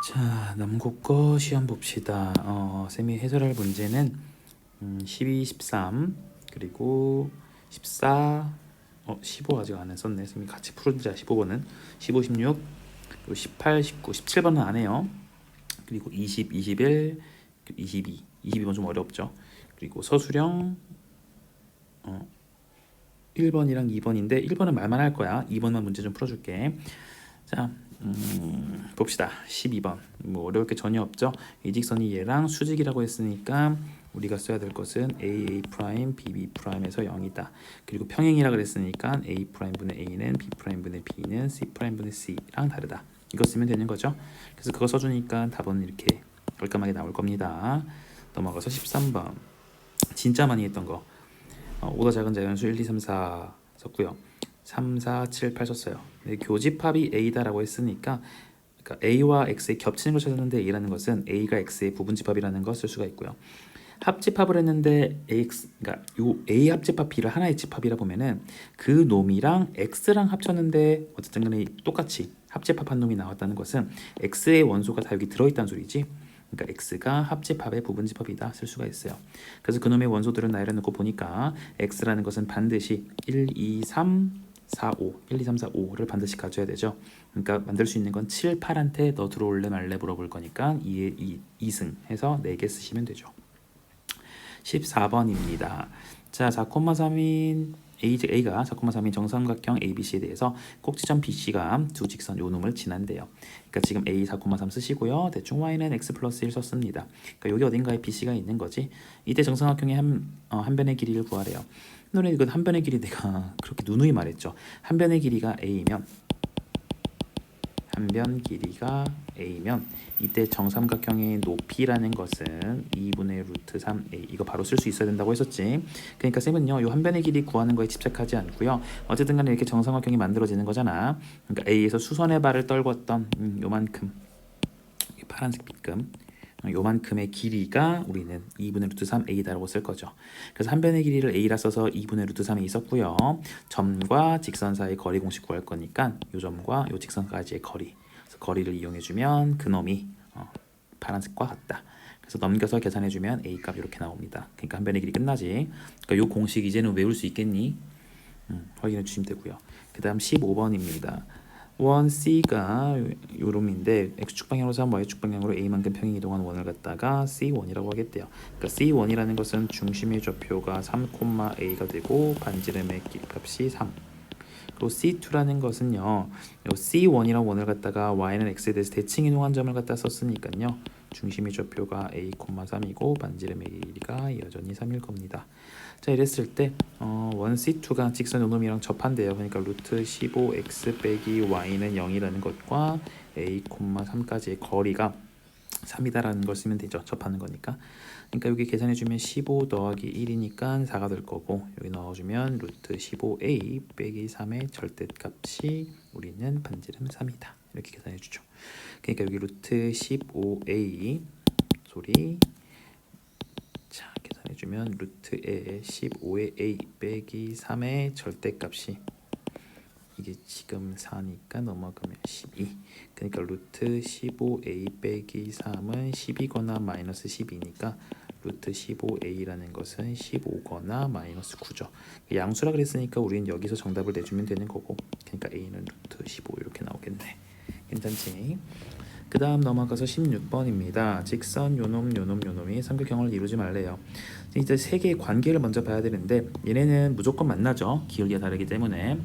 자, 남국어 시험 봅시다. 쌤이 해설할 문제는 12, 13 그리고 14, 15 아직 안 했었네. 쌤이 같이 풀자. 15번은 15, 16 그리고 18, 19, 17번은 안 해요. 그리고 20, 21, 22, 22번 좀 어렵죠. 그리고 서술형 1번이랑 2번인데 1번은 말만 할 거야. 2번만 문제 좀 풀어줄게. 자, 봅시다. 12번. 뭐 어려울 게 전혀 없죠. 이 직선이 얘랑 수직이라고 했으니까 우리가 써야 될 것은 a 프라임 b b 프라임에서 0이다. 그리고 평행이라 그랬으니까 a 프라임 분의 a는 b 프라임 분의 b는 c 프라임 분의 c랑 다르다. 이거 쓰면 되는 거죠. 그래서 그거 써주니까 답은 이렇게 깔끔하게 나올 겁니다. 넘어가서 13번. 진짜 많이 했던 거. 오더 작은 자연수 1, 2, 3, 4 썼고요. 3, 4, 7, 8 썼어요. 교집합이 A다라고 했으니까 그러니까 A와 X의 겹치는 걸 찾았는데 A라는 것은 A가 X의 부분집합이라는 걸 쓸 수가 있고요. 합집합을 했는데 AX, 그러니까 요 A 합집합 B를 하나의 집합이라 보면은 그 놈이랑 X랑 합쳤는데 어쨌든 간에 똑같이 합집합한 놈이 나왔다는 것은 X의 원소가 다 여기 들어있다는 소리지. 그러니까 X가 합집합의 부분집합이다 쓸 수가 있어요. 그래서 그놈의 원소들은 나열해 놓고 보니까 X라는 것은 반드시 1, 2, 3, 4, 5, 1, 2, 3, 4, 5를 반드시 가져야 되죠. 그러니까 만들 수 있는 건 7, 8한테 너 들어올래 말래 물어볼 거니까 2승 해서 4개 쓰시면 되죠. 14번입니다. 자, 4,3인 A가 4,3인 정삼각형 ABC에 대해서 꼭지점 BC가 두 직선 요 놈을 지난대요. 그러니까 지금 A 4,3 쓰시고요. 대충 Y는 X 플러스 1 썼습니다. 그러니까 여기 어딘가에 BC가 있는 거지. 이때 정삼각형의 한 변의 길이를 구하래요. 너네 이건 한 변의 길이 내가 그렇게 누누이 말했죠. 한 변의 길이가 A면 한 변 길이가 A면 이때 정삼각형의 높이라는 것은 2분의 루트 3A 이거 바로 쓸 수 있어야 된다고 했었지. 그러니까 쌤은요 요 한 변의 길이 구하는 거에 집착하지 않고요. 어쨌든 간에 이렇게 정삼각형이 만들어지는 거잖아. 그러니까 A에서 수선의 발을 떨궜던 요만큼 파란색 빗금 요만큼의 길이가 우리는 2분의 루트 3a다라고 쓸 거죠. 그래서 한 변의 길이를 a라 써서 2분의 루트 3a 썼고요. 점과 직선 사이 거리 공식 구할 거니까 요 점과 요 직선까지의 거리. 그래서 거리를 이용해주면 그놈이 파란색과 같다. 그래서 넘겨서 계산해주면 a 값 이렇게 나옵니다. 그러니까 한 변의 길이 끝나지. 그러니까 요 공식 이제는 외울 수 있겠니? 확인해 주시면 되고요. 그 다음 15번입니다. 원 C가 요놈인데 X축 방향으로 3, Y축 방향으로 A만큼 평행 이동한 원을 갖다가 C1이라고 하겠대요. 그러니까 C1이라는 것은 중심의 좌표가 3,A가 되고 반지름의 길값이 3. 그리고 C2라는 것은요. 요 C1이라는 원을 갖다가 Y는 X에 대해서 대칭 이동한 점을 갖다 썼으니까요. 중심의 좌표가 A,3이고 반지름의 길이가 여전히 3일 겁니다. 자, 이랬을 때 원 C2가 직선 요놈이랑 접한대요. 그러니까 루트 15x 빼기 y는 0이라는 것과 A,3까지의 거리가 3이다라는 걸 쓰면 되죠. 접하는 거니까. 그러니까 여기 계산해주면 15 더하기 1이니까 4가 될 거고 여기 넣어주면 루트 15a 빼기 3의 절대값이 우리는 반지름 3이다. 이렇게 계산해주죠. 그러니까 여기 루트 15a 소리 자 계산해주면 루트에 15의 a 빼기 3의 절대값이 이게 지금 4니까 넘어가면 12. 그러니까 루트 15a 빼기 3은 10이거나 마이너스 12니까 루트 15a라는 것은 15거나 마이너스 9죠. 양수라 그랬으니까 우리는 여기서 정답을 내주면 되는 거고 그러니까 a는 루트 15 이렇게 나오겠네. 괜찮지? 그 다음 넘어가서 16번입니다. 직선 요놈이 삼각형을 이루지 말래요. 이제 세 개의 관계를 먼저 봐야 되는데 얘네는 무조건 만나죠. 기울기가 다르기 때문에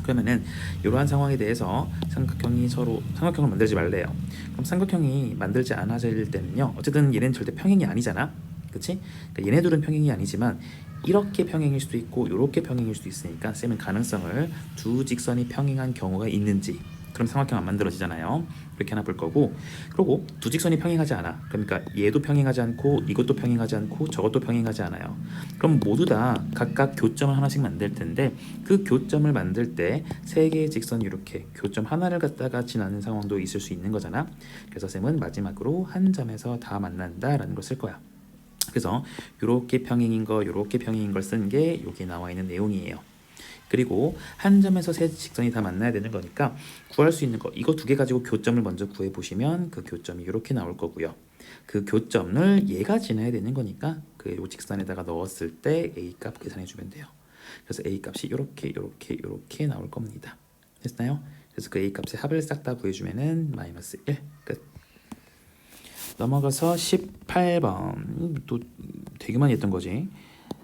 그러면은 이러한 상황에 대해서 삼각형을 만들지 말래요. 그럼 삼각형이 만들지 않아질 때는요. 어쨌든 얘네는 절대 평행이 아니잖아. 그치? 그러니까 얘네들은 평행이 아니지만 이렇게 평행일 수도 있고 이렇게 평행일 수도 있으니까 쌤은 가능성을 두 직선이 평행한 경우가 있는지 그럼 삼각형 안 만들어지잖아요. 이렇게 하나 볼 거고 그리고 두 직선이 평행하지 않아. 그러니까 얘도 평행하지 않고 이것도 평행하지 않고 저것도 평행하지 않아요. 그럼 모두 다 각각 교점을 하나씩 만들 텐데 그 교점을 만들 때 세 개의 직선이 이렇게 교점 하나를 갖다가 지나는 상황도 있을 수 있는 거잖아. 그래서 쌤은 마지막으로 한 점에서 다 만난다라는 걸 쓸 거야. 그래서 이렇게 평행인 거, 이렇게 평행인 걸 쓴 게 여기 나와 있는 내용이에요. 그리고 한 점에서 세 직선이 다 만나야 되는 거니까 구할 수 있는 거 이거 두 개 가지고 교점을 먼저 구해 보시면 그 교점이 이렇게 나올 거고요. 그 교점을 얘가 지나야 되는 거니까 그 요 직선에다가 넣었을 때 a 값 계산해 주면 돼요. 그래서 a 값이 이렇게 나올 겁니다. 됐나요? 그래서 그 a 값의 합을 싹 다 구해주면은 마이너스 1 끝. 넘어가서 18번 또 되게 많이 했던 거지.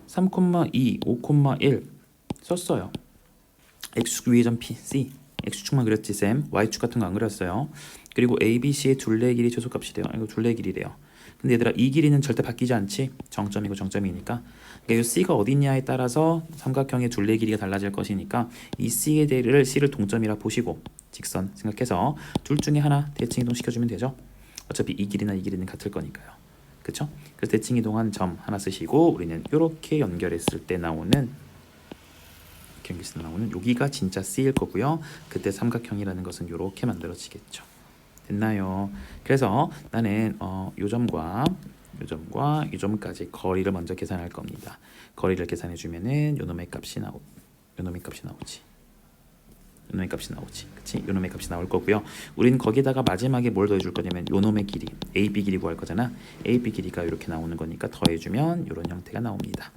3,2, 5,1 썼어요. x축 위의 점 PC x축만 그렸지 쌤. y축 같은 거 안 그렸어요. 그리고 ABC의 둘레 길이 최소값이래요. 이거 둘레 길이래요. 근데 얘들아 이 길이는 절대 바뀌지 않지. 정점이고 정점이니까. 그러니까 이 C가 어디냐에 따라서 삼각형의 둘레 길이가 달라질 것이니까 이 C의 대를 C를 동점이라 보시고 직선 생각해서 둘 중에 하나 대칭 이동시켜주면 되죠. 어차피 이 길이나 이 길이는 같을 거니까요. 그쵸? 그래서 대칭 이동한 점 하나 쓰시고 우리는 이렇게 연결했을 때 나오는 여기가 진짜 C일 거고요. 그때 삼각형이라는 것은 이렇게 만들어지겠죠. 됐나요? 그래서 나는 요 점과 이 점까지 거리를 먼저 계산할 겁니다. 거리를 계산해 주면은 요 놈의 값이 나오지. 그치? 요 놈의 값이 나올 거고요. 우린 거기다가 마지막에 뭘 더해줄 거냐면 요 놈의 길이 AB 길이 구할 거잖아. AB 길이가 이렇게 나오는 거니까 더해주면 이런 형태가 나옵니다.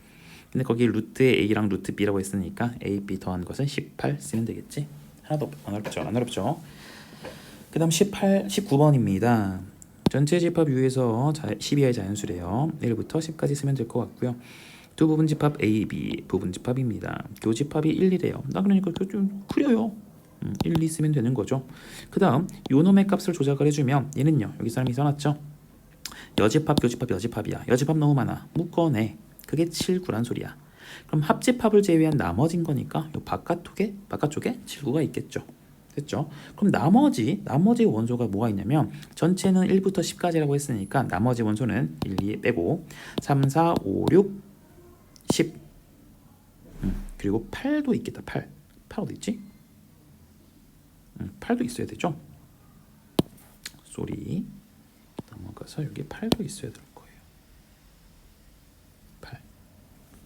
근데 거기 루트에 A랑 루트 B라고 했으니까 A, B 더한 것은 18 쓰면 되겠지? 하나도 안 어렵죠? 그 다음 19번입니다. 전체 집합 U에서 12의 자연수래요. 1부터 10까지 쓰면 될 것 같고요. 두 부분 집합 A, B 부분 집합입니다. 교집합이 1, 2래요. 나 그러니까 좀 흐려요. 1, 2 쓰면 되는 거죠. 그 다음 요놈의 값을 조작을 해주면 얘는요. 여기 사람이 써놨죠. 여집합, 교집합, 여집합이야. 여집합 너무 많아. 묶어내. 그게 7, 9란 소리야. 그럼 합집합을 제외한 나머진 거니까 요 바깥쪽에 7, 9가 있겠죠. 됐죠? 그럼 나머지 원소가 뭐가 있냐면 전체는 1부터 10까지라고 했으니까 나머지 원소는 1, 2 빼고 3, 4, 5, 6, 10 그리고 8도 있겠다. 8 어디 있지? 8도 있어야 되죠? 쏘리 넘어가서 여기 8도 있어야 될 거예요. 8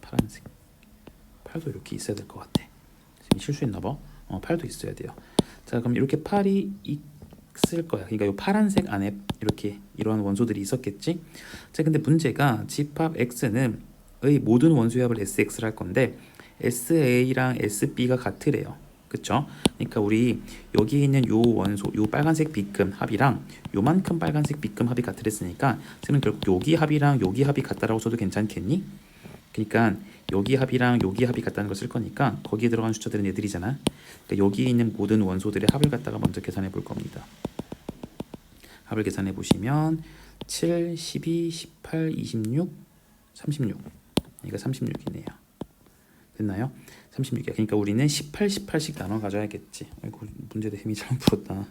파란색 8도 이렇게 있어야 될 것 같아. 실수했나 봐. 8도 있어야 돼요. 자 그럼 이렇게 8이 있을 거야. 그러니까 이 파란색 안에 이렇게 이러한 원소들이 있었겠지. 자 근데 문제가 집합 X는 의 모든 원소의 합을 SX를 할 건데 SA랑 SB가 같으래요. 그쵸? 그러니까 우리 여기 있는 요 원소 요 빨간색 B금 합이랑 요만큼 빨간색 B금 합이 같으랬으니까 쌤은 결국 여기 합이랑 여기 합이 같다라고 써도 괜찮겠니? 그러니까 여기 합이랑 여기 합이 같다는 걸 쓸 거니까 거기에 들어간 숫자들은 얘들이잖아. 그러니까 여기 있는 모든 원소들의 합을 갖다가 먼저 계산해 볼 겁니다. 합을 계산해 보시면 7, 12, 18, 26, 36 이거 36이네요. 됐나요? 36이야. 그러니까 우리는 18, 18씩 나눠 가져야겠지. 아이고 문제도 힘이 잘못 풀었다.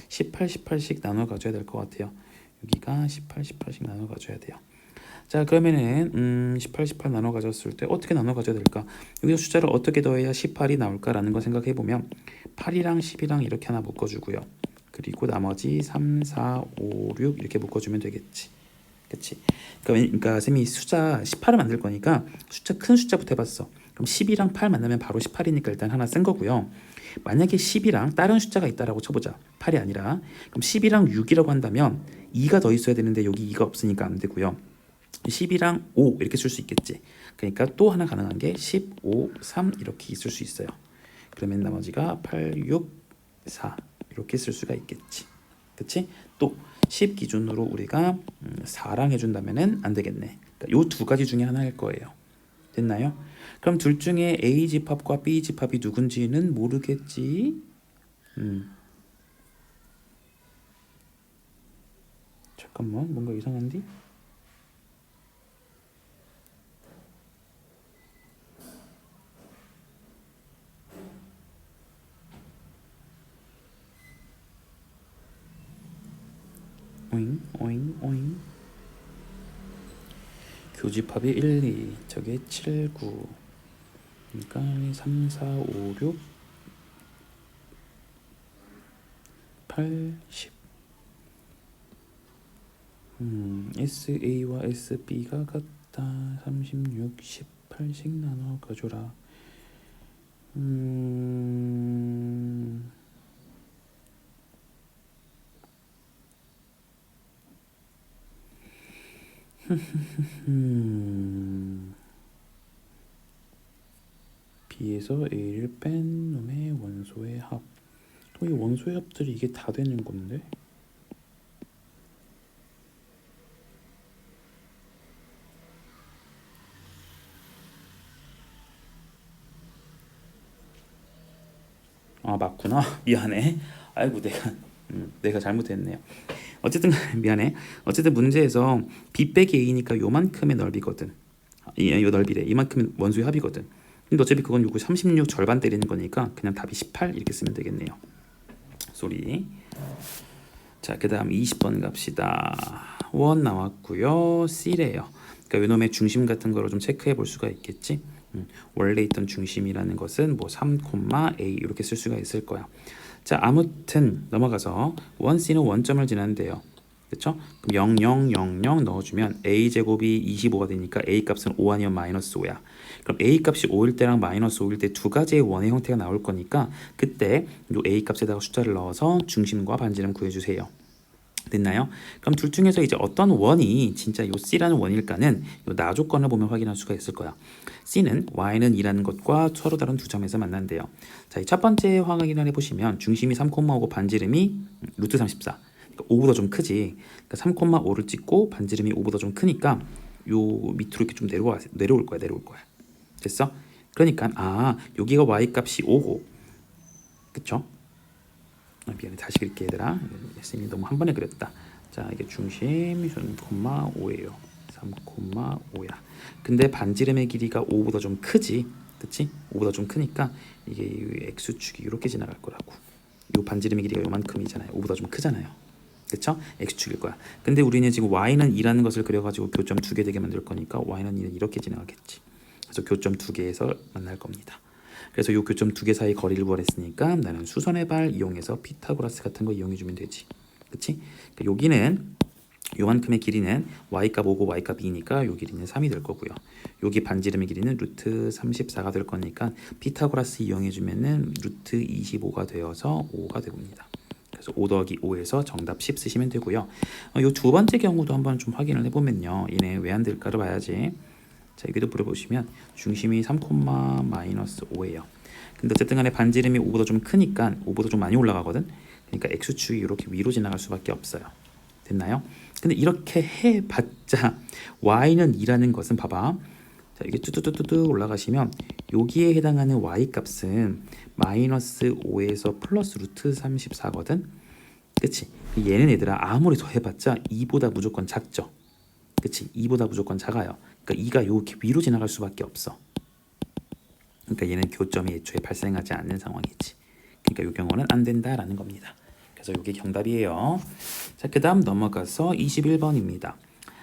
18, 18씩 나눠 가져야 될 것 같아요. 여기가 18, 18씩 나눠 가져야 돼요. 자 그러면은 18, 18 나눠 가졌을 때 어떻게 나눠 가져야 될까? 여기서 숫자를 어떻게 더해야 18이 나올까라는 거 생각해 보면 8이랑 10이랑 이렇게 하나 묶어주고요. 그리고 나머지 3, 4, 5, 6 이렇게 묶어주면 되겠지. 그치? 그러니까 쌤이 숫자 18을 만들 거니까 큰 숫자부터 해봤어. 그럼 10이랑 8 만나면 바로 18이니까 일단 하나 쓴 거고요. 만약에 10이랑 다른 숫자가 있다라고 쳐보자. 8이 아니라 그럼 10이랑 6이라고 한다면 2가 더 있어야 되는데 여기 2가 없으니까 안 되고요. 10이랑 5 이렇게 쓸 수 있겠지. 그러니까 또 하나 가능한 게 15, 3 이렇게 있을 수 있어요. 그러면 나머지가 8, 6, 4 이렇게 쓸 수가 있겠지. 그치? 또 10 기준으로 우리가 4랑 해준다면은 안 되겠네. 그러니까 요 두 가지 중에 하나일 거예요. 됐나요? 그럼 둘 중에 A 집합과 B 집합이 누군지는 모르겠지. 잠깐만 뭔가 이상한데? 오잉 오잉 오잉 교집합이 1, 2 저게 7, 9 그러니까 3, 4, 5, 6 8, 10 SA와 SB가 같다. 36, 18씩 나눠 가져라. 음... B에서 A를 뺀 놈의 원소의 합. 이 원소의 합들이 이게 다 되는 건데? 아 맞구나. 미안해. 아이고 내가 잘못했네요. 어쨌든 미안해. 어쨌든 문제에서 B 빼기 A니까 요만큼의 넓이거든. 요 넓이래. 이만큼 원소의 합이거든. 근데 어차피 그건 요거 36 절반 때리는 거니까 그냥 답이 18 이렇게 쓰면 되겠네요. 쏘리. 자, 그 다음 20번 갑시다. 원 나왔고요. C래요. 그러니까 요놈의 중심 같은 거로 좀 체크해 볼 수가 있겠지. 원래 있던 중심이라는 것은 뭐 3, A 이렇게 쓸 수가 있을 거야. 자, 아무튼 넘어가서 원 C는 원점을 지난대요. 그렇죠? 그럼 0, 0, 0, 0 넣어주면 A 제곱이 25가 되니까 A 값은 5 아니면 마이너스 5야. 그럼 A 값이 5일 때랑 마이너스 5일 때 두 가지의 원의 형태가 나올 거니까 그때 요 A 값에다가 숫자를 넣어서 중심과 반지름 구해주세요. 됐나요? 그럼 둘 중에서 이제 어떤 원이 진짜 요 C라는 원일까는 요 나 조건을 보면 확인할 수가 있을 거야. C는 Y는 2라는 것과 서로 다른 두 점에서 만난대요. 자, 이 첫 번째 확인을 해보시면 중심이 3,5고 반지름이 루트 34. 그러니까 5보다 좀 크지. 그러니까 3,5를 찍고 반지름이 5보다 좀 크니까 요 밑으로 이렇게 좀 내려올 거야. 됐어? 그러니까 여기가 Y 값이 5고, 그쵸? 미안해, 다시 그릴게 얘들아. 쌤이 너무 한 번에 그렸다. 자, 이게 중심 3,5예요. 3,5야. 근데 반지름의 길이가 5보다 좀 크지, 그치? 5보다 좀 크니까 이게 x축이 이렇게 지나갈 거라고. 요 반지름의 길이가 요만큼이잖아요. 5보다 좀 크잖아요. 그쵸? x축일 거야. 근데 우리는 지금 y는 2라는 것을 그려가지고 교점 두 개 되게 만들 거니까 y는 2는 이렇게 지나가겠지. 그래서 교점 두 개에서 만날 겁니다. 그래서 이 교점 두 개 사이 거리를 구하랬으니까 나는 수선의 발 이용해서 피타고라스 같은 거 이용해주면 되지. 그치? 그러니까 여기는 요만큼의 길이는 y값 5고 y값 2니까 요 길이는 3이 될 거고요. 여기 반지름의 길이는 루트 34가 될 거니까 피타고라스 이용해주면은 루트 25가 되어서 5가 됩니다. 그래서 5 더하기 5에서 정답 10 쓰시면 되고요. 요 두 번째 경우도 한번 좀 확인을 해보면요. 얘네 왜 안 될까를 봐야지. 자, 여기도 물어보시면 중심이 3, 마이너스 5예요. 근데 어쨌든 간에 반지름이 5보다 좀 크니까 5보다 좀 많이 올라가거든. 그러니까 x축이 이렇게 위로 지나갈 수밖에 없어요. 됐나요? 근데 이렇게 해봤자 y는 2라는 것은 봐봐. 자, 이게 뚜뚜뚜뚜 올라가시면 여기에 해당하는 y 값은 마이너스 5에서 플러스 루트 34거든. 그치? 얘는 얘들아 아무리 더 해봤자 2보다 무조건 작죠. 그치? 2보다 무조건 작아요. 그러니까 2가 이렇게 위로 지나갈 수밖에 없어. 그러니까 얘는 교점이 애초에 발생하지 않는 상황이지. 그러니까 이 경우는 안 된다라는 겁니다. 그래서 이게 정답이에요. 자, 그 다음 넘어가서 21번입니다.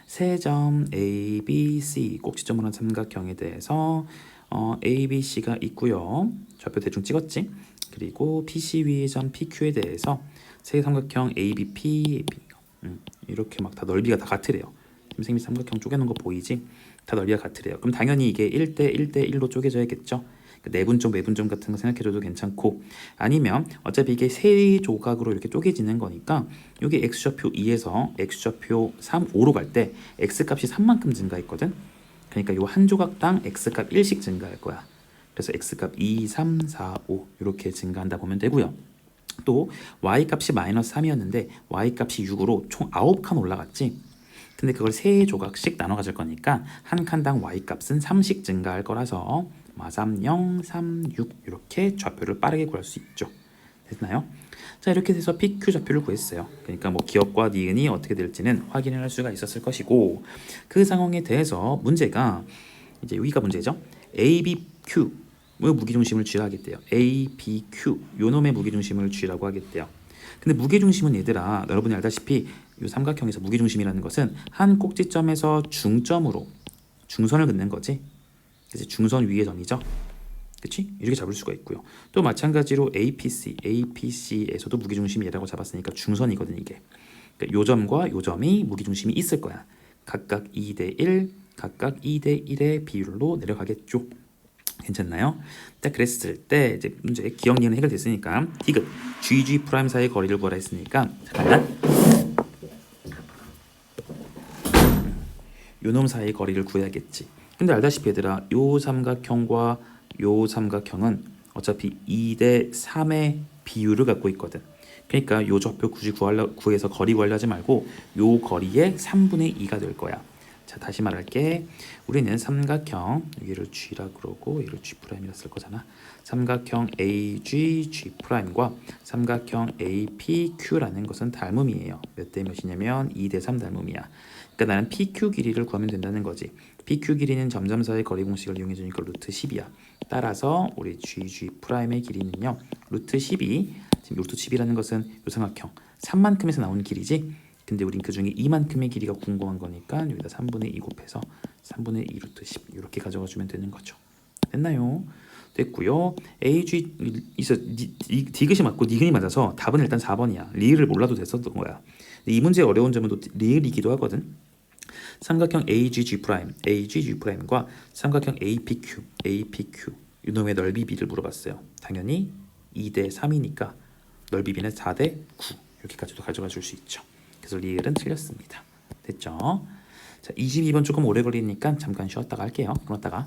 세 점 A, B, C 꼭지점으로 한 삼각형에 대해서 A, B, C가 있고요. 좌표 대충 찍었지? 그리고 PC 위의 점 PQ에 대해서 세 삼각형 ABP 이렇게 막 다 넓이가 다 같으래요. 선생님이 삼각형 쪼개놓은 거 보이지? 다 넓이가 같으래요. 그럼 당연히 이게 1대 1대 1로 쪼개져야겠죠. 내분점, 외분점 같은 거 생각해줘도 괜찮고, 아니면 어차피 이게 세 조각으로 이렇게 쪼개지는 거니까 여기 x좌표 2에서 x좌표 3, 5로 갈 때 x값이 3만큼 증가했거든. 그러니까 요 한 조각당 x값 1씩 증가할 거야. 그래서 x값 2, 3, 4, 5 이렇게 증가한다 보면 되고요. 또 y값이 마이너스 3이었는데 y값이 6으로 총 9칸 올라갔지. 근데 그걸 세 조각씩 나눠 가질 거니까 한 칸당 y값은 3씩 증가할 거라서 3, 0, 3, 6 이렇게 좌표를 빠르게 구할 수 있죠. 됐나요? 자, 이렇게 돼서 PQ 좌표를 구했어요. 그러니까 뭐 기억과 니은이 어떻게 될지는 확인을 할 수가 있었을 것이고, 그 상황에 대해서 문제가 이제 여기가 문제죠. ABQ의 무게중심을 쥐라 하겠대요. ABQ 요 놈의 무게중심을 쥐라고 하겠대요. 근데 무게중심은 얘들아 여러분이 알다시피 이 삼각형에서 무게중심이라는 것은 한 꼭지점에서 중점으로 중선을 긋는 거지. 그래서 중선 위의 점이죠. 그치? 이렇게 잡을 수가 있고요. 또 마찬가지로 APC에서도 무게중심이 얘라고 잡았으니까 중선이거든 이게. 그러니까 요 점과 요 점이 무게중심이 있을 거야. 각각 2대 1, 각각 2대 1의 비율로 내려가겠죠. 괜찮나요? 딱 그랬을 때 이제 문제 기억 니은 해결됐으니까 디귿 GG 프라임 사이의 거리를 구하라 했으니까 잠깐만 요놈 사이의 거리를 구해야겠지. 근데 알다시피 얘들아 요 삼각형과 요 삼각형은 어차피 2대 3의 비율을 갖고 있거든. 그러니까 요 좌표 굳이 구해서 거리 구하려 하지 말고 요 거리의 3분의 2가 될 거야. 자 다시 말할게. 우리는 삼각형 여기를 G라 그러고 여기를 G'이라 쓸 거잖아. 삼각형 AG G'과 삼각형 APQ라는 것은 닮음이에요. 몇 대 몇이냐면 2대 3 닮음이야. 그러니까 나는 PQ 길이를 구하면 된다는 거지. PQ 길이는 점점사의 거리 공식을 이용해 주니까 루트 10이야. 따라서 우리 GG'의 길이는요. 루트 12. 지금 루트 10이라는 것은 요 삼각형 3만큼에서 나온 길이지. 근데 우린 그중에 2만큼의 길이가 궁금한 거니까 여기다 3분의 2 곱해서 3분의 2 루트 10 이렇게 가져가 주면 되는 거죠. 됐나요? 됐고요. AG 있어 디귿이 맞고 니은이 맞아서 답은 일단 4번이야. 리을을 몰라도 됐었던 거야. 이 문제의 어려운 점은 또 리을이기도 하거든. 삼각형 AGG AGG'과 삼각형 APQ 이놈의 넓이 b를 물어봤어요. 당연히 2대 3이니까 넓이 b는 4대 9 이렇게까지도 가져가 줄 수 있죠. 그래서 리을은 틀렸습니다. 됐죠? 자, 22번 조금 오래 걸리니까 잠깐 쉬었다가 할게요. 그러다가